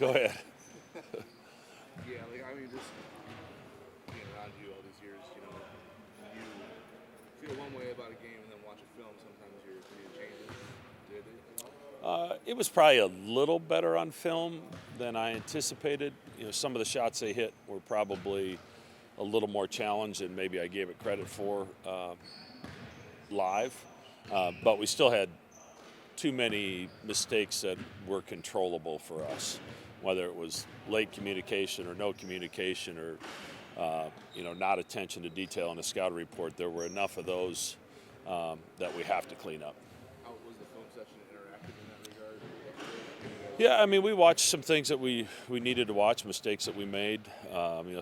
Go ahead. Yeah, like I mean, just being around you all these years, you feel one way about a game and then watch a film. Sometimes your opinion changes. Did it? It was probably a little better on film than I anticipated. Some of the shots they hit were probably a little more challenged than maybe I gave it credit for live. But we still had too many mistakes that were controllable for us, whether it was late communication or no communication or not attention to detail in a scouting report. There were enough of those that we have to clean up. How was the film session interactive in that regard? Yeah, I mean, we watched some things that we needed to watch, mistakes that we made.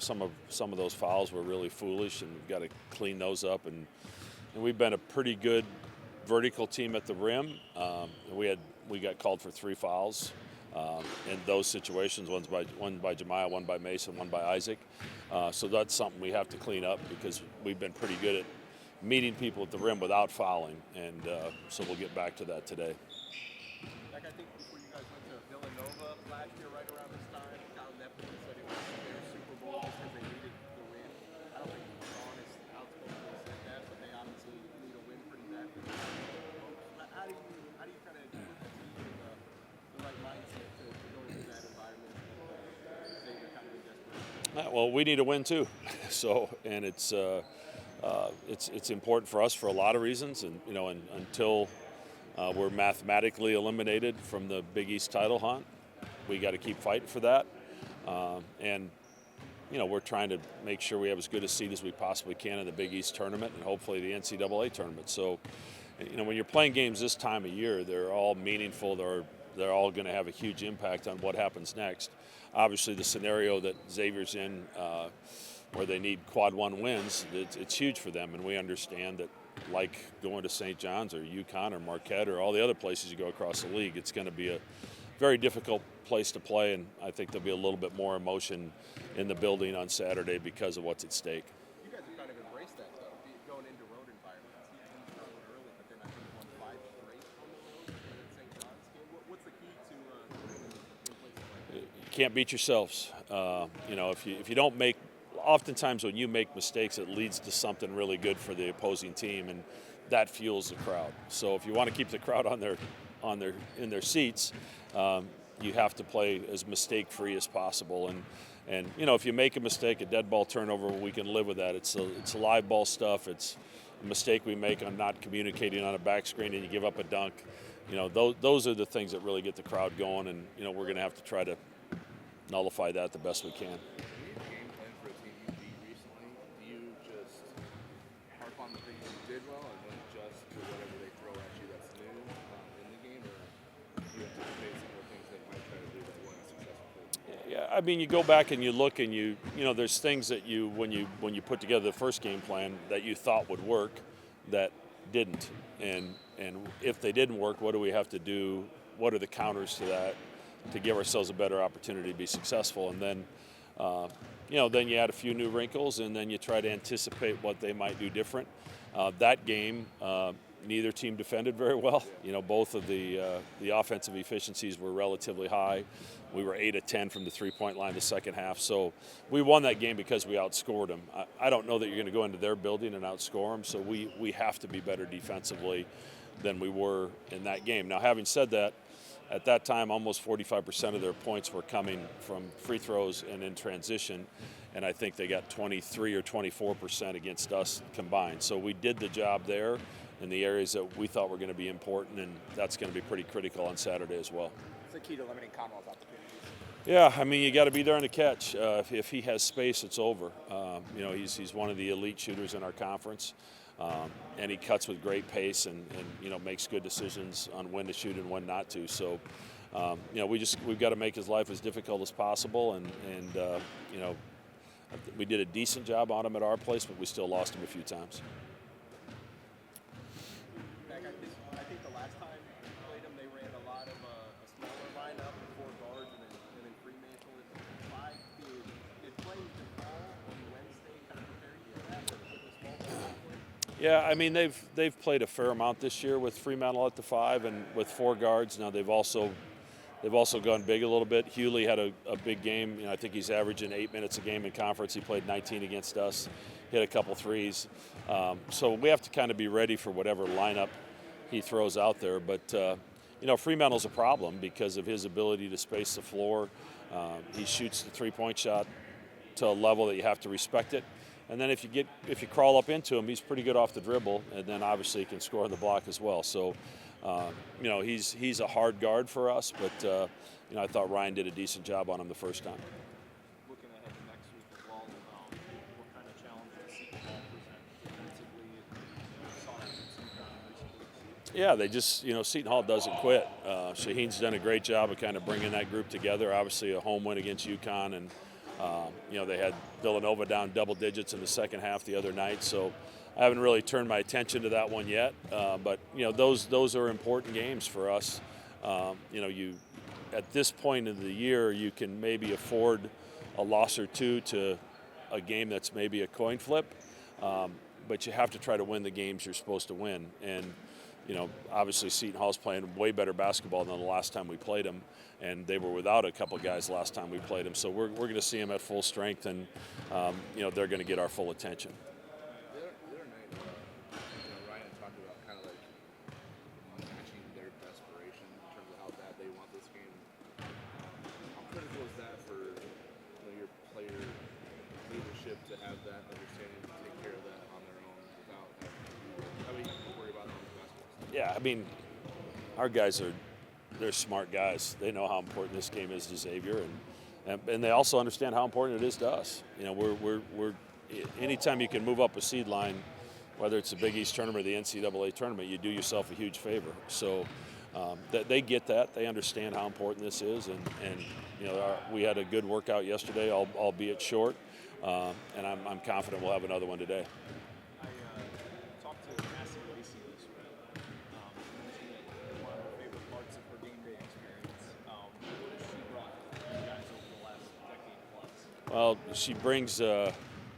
Some of those fouls were really foolish, and we've got to clean those up. And we've been a pretty good vertical team at the rim. We got called for 3 fouls in those situations. One by Jemiah, one by Mason, one by Isaac. So that's something we have to clean up because we've been pretty good at meeting people at the rim without fouling, and so we'll get back to that today. Like I think before you guys went to Villanova last year, right around this time, Kyle Neptune said it was their Super Bowl just because they needed the win. I don't think he was honest, outspokenly said that, but they obviously need a win pretty badly. How do you kind of put the team in the right mindset to go into that environment and say you're kind of in desperation? Well, we need a win too. And it's important for us for a lot of reasons, and until we're mathematically eliminated from the Big East title hunt, we got to keep fighting for that. We're trying to make sure we have as good a seed as we possibly can in the Big East tournament and hopefully the NCAA tournament. So, when you're playing games this time of year, they're all meaningful. They're all going to have a huge impact on what happens next. Obviously, the scenario that Xavier's in, where they need quad 1 wins, it's huge for them, and we understand that. Like going to St. John's or UConn or Marquette or all the other places you go across the league, it's going to be a very difficult place to play, and I think there'll be a little bit more emotion in the building on Saturday because of what's at stake. You guys have kind of embraced that, though, going into road environments. You struggled early, but then I think you won 5 straight almost at St. John's game. What's the key to winning in places like that? You can't beat yourselves. If you don't make oftentimes when you make mistakes, it leads to something really good for the opposing team, and that fuels the crowd. So if you want to keep the crowd in their seats, you have to play as mistake-free as possible. And if you make a mistake, a dead ball turnover, we can live with that. It's a live ball stuff. It's a mistake we make on not communicating on a back screen, and you give up a dunk. Those are the things that really get the crowd going, and we're going to have to try to nullify that the best we can. On the things you did well and then adjust to whatever they throw at you that's new in the game, or do you anticipate some of the things they might try to do that weren't successful? Yeah, I mean, you go back and you look and there's things that when you put together the first game plan that you thought would work that didn't, and if they didn't work, what do we have to do? What are the counters to that to give ourselves a better opportunity to be successful? And then then you add a few new wrinkles, and then you try to anticipate what they might do different. That game, neither team defended very well. Both of the offensive efficiencies were relatively high. We were 8 of 10 from the three-point line the second half. So we won that game because we outscored them. I don't know that you're going to go into their building and outscore them, so we have to be better defensively than we were in that game. Now, having said that, at that time, almost 45% of their points were coming from free throws and in transition, and I think they got 23 or 24% against us combined. So we did the job there in the areas that we thought were going to be important, and that's going to be pretty critical on Saturday as well. It's the key to limiting Conwell's opportunities. Yeah, I mean, you got to be there on the catch. If he has space, it's over. He's one of the elite shooters in our conference. And he cuts with great pace and makes good decisions on when to shoot and when not to. So, we've got to make his life as difficult as possible. And we did a decent job on him at our place, but we still lost him a few times. I think the last time we played him, they ran a lot of a smaller lineup with 4 guards and then Fremantle at 5. Did playing the ball on Wednesday kind of prepare you for that with the small ball play? Yeah, I mean, they've played a fair amount this year with Fremantle at the 5 and with 4 guards. Now they've also They've also gone big a little bit. Hewley had a big game. I think he's averaging 8 minutes a game in conference. He played 19 against us, hit a couple threes. So we have to kind of be ready for whatever lineup he throws out there. But, Fremantle's a problem because of his ability to space the floor. He shoots the three-point shot to a level that you have to respect it. And then if you crawl up into him, he's pretty good off the dribble, and then obviously he can score on the block as well. So, he's a hard guard for us, but I thought Ryan did a decent job on him the first time. Looking ahead to next week as well, what kind of challenges Seton Hall present defensively? And saw that in some recently. Yeah, they just, Seton Hall doesn't quit. Shaheen's done a great job of kind of bringing that group together. Obviously, a home win against UConn, and they had Villanova down double digits in the second half the other night. So I haven't really turned my attention to that one yet. But those are important games for us. You at this point of the year, you can maybe afford a loss or two to a game that's maybe a coin flip. But you have to try to win the games you're supposed to win. And obviously Seton Hall's playing way better basketball than the last time we played them, and they were without a couple guys last time we played them. So we're going to see them at full strength, and they're going to get our full attention. The other night, Ryan talked about kind of like matching their desperation in terms of how bad they want this game. How critical is that for your player leadership to have that understanding to take care of that on their own without having to worry about it on the basketball? Yeah, our guys they're smart guys. They know how important this game is to Xavier, and they also understand how important it is to us. We're anytime you can move up a seed line, whether it's the Big East tournament or the NCAA tournament, you do yourself a huge favor. So they get that. They understand how important this is, and we had a good workout yesterday, albeit short, and I'm confident we'll have another one today. Well, she brings an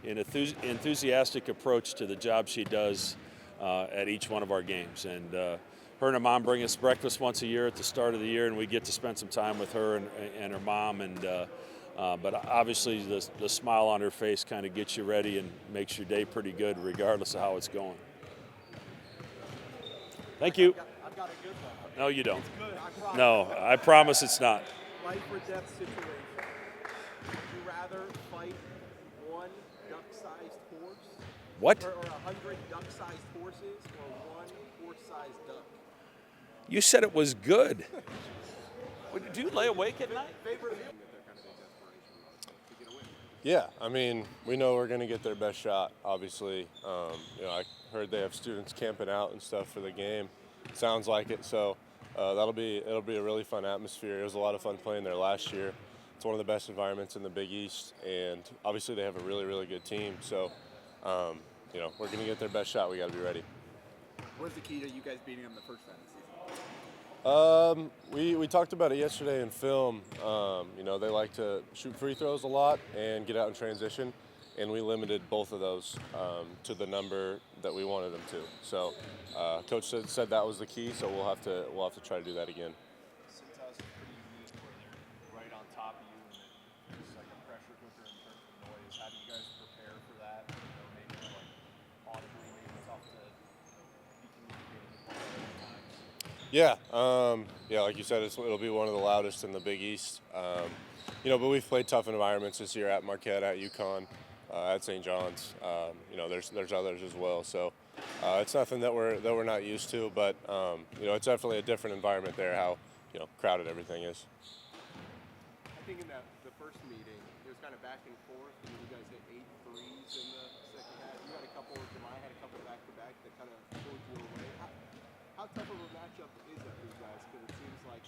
enthusiastic approach to the job she does at each one of our games. And her and her mom bring us breakfast once a year at the start of the year, and we get to spend some time with her and her mom. But obviously the smile on her face kind of gets you ready and makes your day pretty good regardless of how it's going. Thank you. I've got a good one. No, you don't. It's good, I promise. No, I promise it's not. Life or death situation. Would you rather fight one duck-sized horse? What? Or 100 duck-sized horses, or one horse-sized duck? You said it was good. Do you lay awake at night? Favorite meal? Yeah, we know we're going to get their best shot, obviously. I heard they have students camping out and stuff for the game. Sounds like it, so it'll be a really fun atmosphere. It was a lot of fun playing there last year. It's one of the best environments in the Big East, and obviously they have a really, really good team. So, we're going to get their best shot. We got to be ready. What's the key to you guys beating them the first time this season? We talked about it yesterday in film. They like to shoot free throws a lot and get out in transition, and we limited both of those to the number that we wanted them to. So, Coach said that was the key. So we'll have to try to do that again. Cintas is pretty unique where they're right on top of you, and it's like a pressure cooker in terms of noise. How do you guys prepare for that? Maybe audibly, maybe tough to be communicating with one at times. Yeah, like you said, it'll be one of the loudest in the Big East. But we've played tough environments this year at Marquette, at UConn, at St. John's. There's others as well. So it's nothing that we're not used to, but it's definitely a different environment there. How crowded everything is. I think in the first meeting, it was kind of back and forth, and you guys hit 8 threes in the second half. You had a couple, July had a couple back-to-back that kind of pulled you away. How tough of a matchup is that for you guys? Because it seems like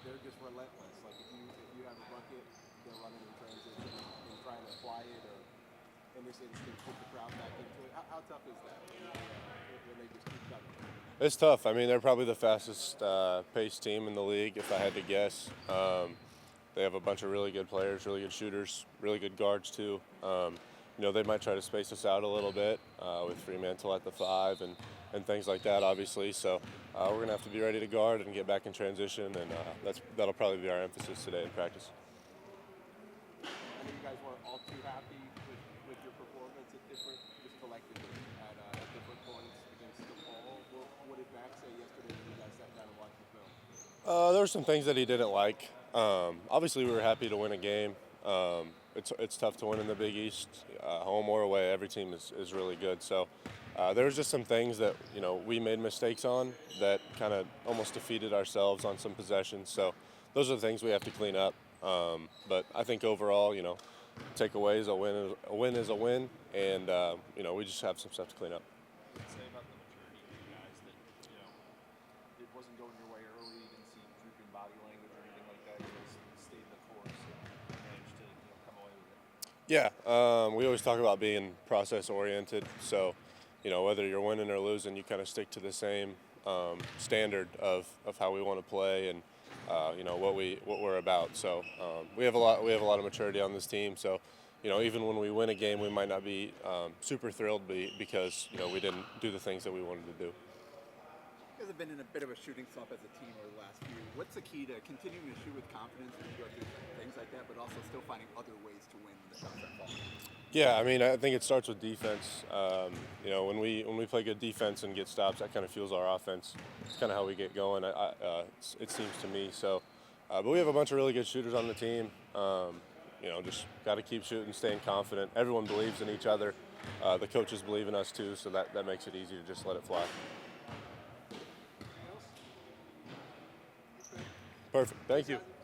they're just relentless. Like if you have a bucket, they're running in transition and trying to apply it, or in this instance, put the crowd back into it. How tough is that when they just keep coming? It's tough. They're probably the fastest paced team in the league, if I had to guess. They have a bunch of really good players, really good shooters, really good guards too. they might try to space us out a little bit with Fremantle at the 5 and things like that, obviously. So we're going to have to be ready to guard and get back in transition, and that'll probably be our emphasis today in practice. I know you guys weren't all too happy with your performance at different, just collectively at different points against the ball. What did Max say yesterday when you guys sat down and watched the film? There were some things that he didn't like. Obviously, we were happy to win a game. It's tough to win in the Big East, home or away. Every team is really good. So there was just some things that we made mistakes on that kind of almost defeated ourselves on some possessions. So those are the things we have to clean up. But I think overall, takeaways, a win is a win, and we just have some stuff to clean up. Say about the maturity of you guys that it wasn't going your way early, you didn't see drooping body language or anything like that. You guys stayed the course and managed to come away with it. Yeah, we always talk about being process oriented. So, whether you're winning or losing, you kind of stick to the same standard of how we want to play and what we're about. So we have a lot of maturity on this team. So, even when we win a game, we might not be super thrilled because we didn't do the things that we wanted to do. You guys have been in a bit of a shooting slump as a team over the last few. What's the key to continuing to shoot with confidence when you go through things like that, but also still finding other ways to win when the shots are falling? Yeah, I think it starts with defense. When we play good defense and get stops, that kind of fuels our offense. It's kind of how we get going. It seems to me. So, but we have a bunch of really good shooters on the team. Just got to keep shooting, staying confident. Everyone believes in each other. The coaches believe in us too, so that makes it easy to just let it fly. Perfect. Thank you.